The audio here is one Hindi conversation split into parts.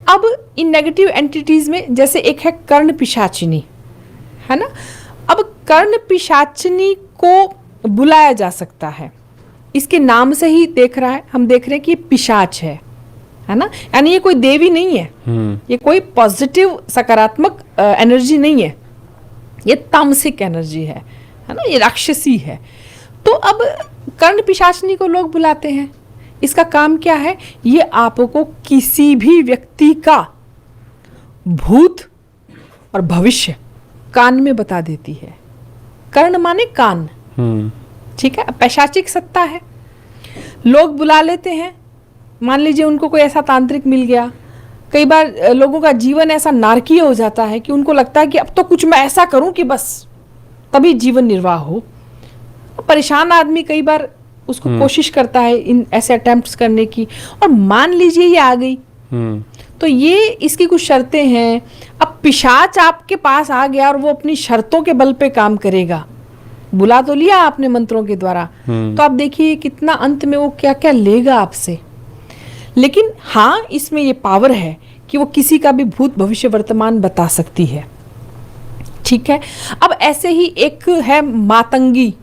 अब इन नेगेटिव एंटिटीज में जैसे एक है कर्ण पिशाचिनी, है ना। अब कर्ण पिशाचिनी को बुलाया जा सकता है, इसके नाम से ही हम देख रहे हैं कि ये पिशाच है ना। यानी ये कोई देवी नहीं है, ये कोई पॉजिटिव सकारात्मक एनर्जी नहीं है, ये तामसिक एनर्जी है ना, ये राक्षसी है। तो अब कर्ण पिशाचिनी को लोग बुलाते हैं, इसका काम क्या है, ये आपको किसी भी व्यक्ति का भूत और भविष्य कान में बता देती है। कर्ण माने कान, ठीक है। पैशाचिक सत्ता है, लोग बुला लेते हैं। मान लीजिए उनको कोई ऐसा तांत्रिक मिल गया, कई बार लोगों का जीवन ऐसा नारकीय हो जाता है कि उनको लगता है कि अब तो कुछ मैं ऐसा करूं कि बस तभी जीवन निर्वाह हो। परेशान आदमी कई बार उसको कोशिश करता है इन ऐसे अटेम्प्ट्स करने की, और मान लीजिए ये आ गई, तो ये इसकी कुछ शर्तें हैं। अब पिशाच आपके पास आ गया और वो अपनी शर्तों के बल पे काम करेगा। बुला तो लिया आपने मंत्रों के द्वारा, तो आप देखिए कितना अंत में वो क्या क्या लेगा आपसे। लेकिन हाँ, इसमें ये पावर है कि वो किसी का भी भूत भविष्य वर्तमान बता सकती है, ठीक है। अब ऐसे ही एक है मातंगी,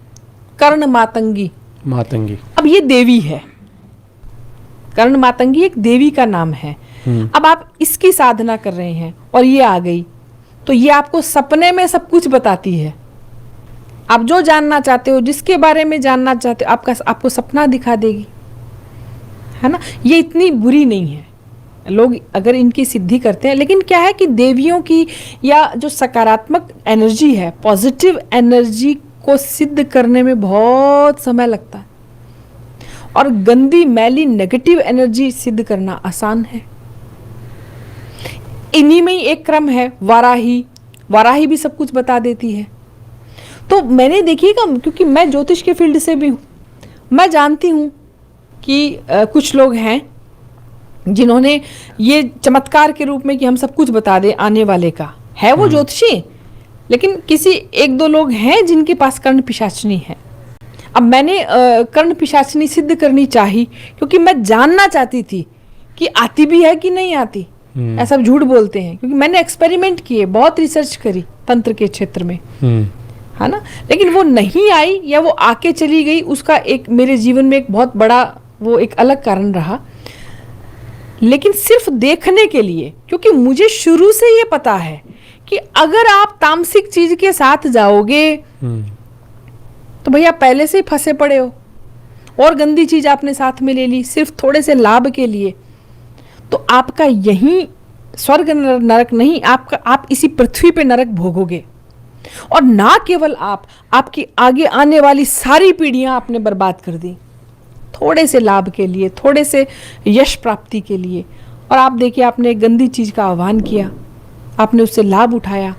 कर्ण मातंगी। अब ये देवी है, कर्ण मातंगी एक देवी का नाम है। अब आप इसकी साधना कर रहे हैं और ये आ गई, तो ये आपको सपने में सब कुछ बताती है। आप जो जानना चाहते हो, जिसके बारे में जानना चाहते हो, आपको सपना दिखा देगी, है ना। ये इतनी बुरी नहीं है, लोग अगर इनकी सिद्धि करते हैं। लेकिन क्या है कि देवियों की या जो सकारात्मक एनर्जी है, पॉजिटिव एनर्जी को सिद्ध करने में बहुत समय लगता है, और गंदी मैली नेगेटिव एनर्जी सिद्ध करना आसान है। इन्हीं में ही एक क्रम है वाराही भी सब कुछ बता देती है। तो मैंने देखिएगा, क्योंकि मैं ज्योतिष के फील्ड से भी हूँ, मैं जानती हूँ कि कुछ लोग हैं जिन्होंने ये चमत्कार के रूप में कि हम सब कुछ बता दें आने वाले का, है वो ज्योतिषी, लेकिन किसी एक दो लोग हैं जिनके पास कर्ण पिशाचिनी है। अब मैंने कर्ण पिशाचिनी सिद्ध करनी चाही, क्योंकि मैं जानना चाहती थी कि आती भी है कि नहीं आती। ऐसा झूठ बोलते हैं, क्योंकि मैंने एक्सपेरिमेंट किए, बहुत रिसर्च करी तंत्र के क्षेत्र में, है ना। लेकिन वो नहीं आई या वो आके चली गई, उसका एक मेरे जीवन में एक बहुत बड़ा वो एक अलग कारण रहा। लेकिन सिर्फ देखने के लिए, क्योंकि मुझे शुरू से ये पता है कि अगर आप तामसिक चीज के साथ जाओगे तो भैया पहले से ही फंसे पड़े हो, और गंदी चीज आपने साथ में ले ली सिर्फ थोड़े से लाभ के लिए, तो आपका यही स्वर्ग नरक नहीं, आप इसी पृथ्वी पे नरक भोगोगे। और ना केवल आपकी आगे आने वाली सारी पीढ़ियां आपने बर्बाद कर दी, थोड़े से लाभ के लिए, थोड़े से यश प्राप्ति के लिए। और आप देखिए, आपने एक गंदी चीज का आह्वान किया, आपने उससे लाभ उठाया,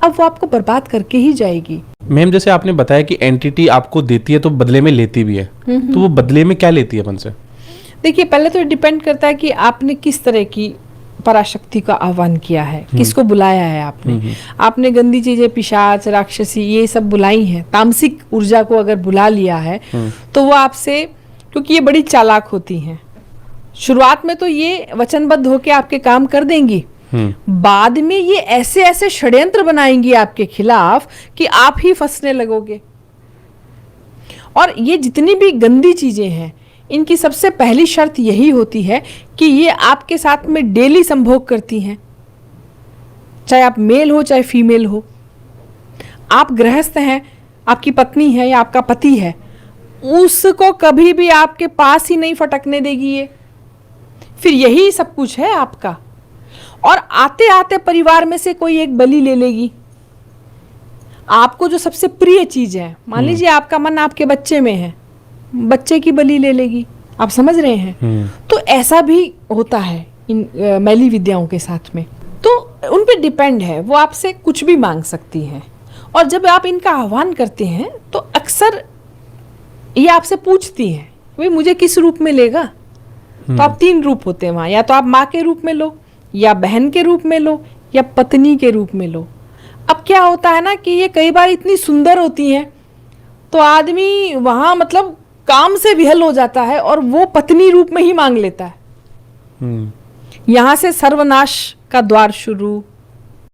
अब वो आपको बर्बाद करके ही जाएगी। मैम, जैसे आपने बताया कि एंटिटी आपको देती है तो बदले में लेती भी है, तो वो बदले में क्या लेती है अपन से? देखिए, पहले तो डिपेंड करता है कि आपने किस तरह की पराशक्ति का आह्वान किया है, किसको बुलाया है आपने गंदी चीजें, पिशाच, राक्षसी, ये सब बुलाई हैं, तामसिक ऊर्जा को अगर बुला लिया है तो वो आपसे, क्योंकि ये बड़ी चालाक होती हैं, शुरुआत में तो ये वचनबद्ध होके आपके काम कर देंगी, बाद में ये ऐसे ऐसे षड्यंत्र बनाएंगी आपके खिलाफ कि आप ही फंसने लगोगे। और ये जितनी भी गंदी चीजें हैं, इनकी सबसे पहली शर्त यही होती है कि ये आपके साथ में डेली संभोग करती हैं, चाहे आप मेल हो चाहे फीमेल हो। आप गृहस्थ हैं, आपकी पत्नी है या आपका पति है, उसको कभी भी आपके पास ही नहीं फटकने देगी ये, फिर यही सब कुछ है आपका। और आते आते परिवार में से कोई एक बलि ले लेगी, आपको जो सबसे प्रिय चीज है, मान लीजिए आपका मन आपके बच्चे में है, बच्चे की बलि ले लेगी, आप समझ रहे हैं। तो ऐसा भी होता है इन मैली विद्याओं के साथ में। तो उन पे डिपेंड है, वो आपसे कुछ भी मांग सकती हैं। और जब आप इनका आह्वान करते हैं तो अक्सर ये आपसे पूछती हैं, भाई मुझे किस रूप में लेगा। तो आप 3 रूप होते हैं वहां, या तो आप माँ के रूप में लो, या बहन के रूप में लो, या पत्नी के रूप में लो। अब क्या होता है ना कि ये कई बार इतनी सुंदर होती हैं तो आदमी वहां मतलब काम से विहल हो जाता है और वो पत्नी रूप में ही मांग लेता है, यहाँ से सर्वनाश का द्वार शुरू,